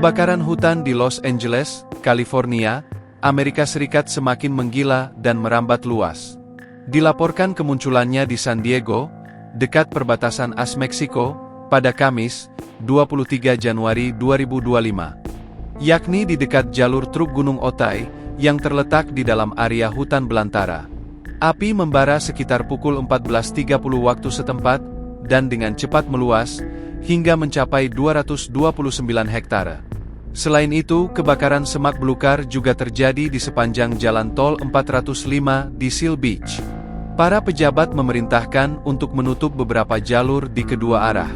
Kebakaran hutan di Los Angeles, California, Amerika Serikat semakin menggila dan merambat luas. Dilaporkan kemunculannya di San Diego, dekat perbatasan AS Meksiko, pada Kamis, 23 Januari 2025. Yakni di dekat jalur truk Gunung Otay, yang terletak di dalam area hutan belantara. Api membara sekitar pukul 14.30 waktu setempat, dan dengan cepat meluas, hingga mencapai 229 hektare. Selain itu, kebakaran semak belukar juga terjadi di sepanjang Jalan Tol 405 di Seal Beach. Para pejabat memerintahkan untuk menutup beberapa jalur di kedua arah.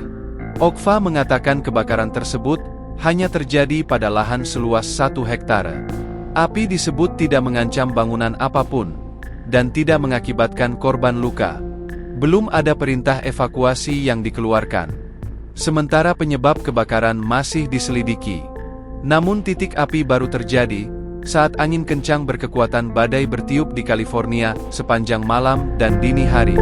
OCFA mengatakan kebakaran tersebut hanya terjadi pada lahan seluas 1 hektare. Api disebut tidak mengancam bangunan apapun, dan tidak mengakibatkan korban luka. Belum ada perintah evakuasi yang dikeluarkan. Sementara penyebab kebakaran masih diselidiki. Namun titik api baru terjadi saat angin kencang berkekuatan badai bertiup di California sepanjang malam dan dini hari.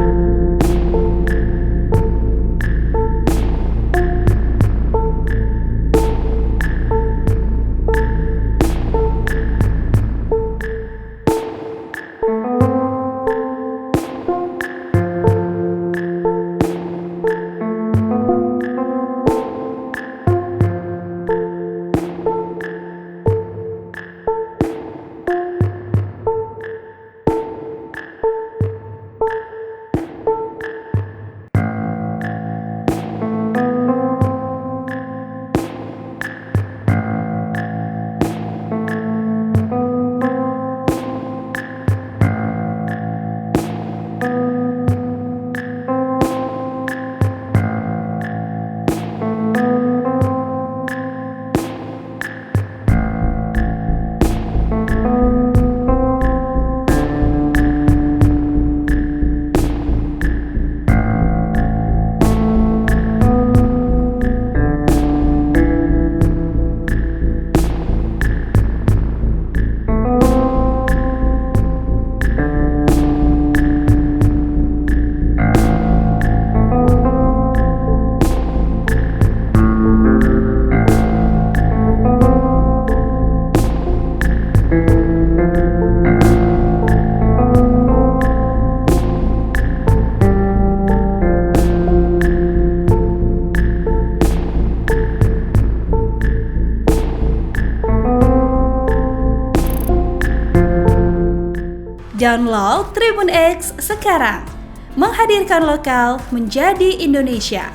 Download Tribun X sekarang, menghadirkan lokal menjadi Indonesia.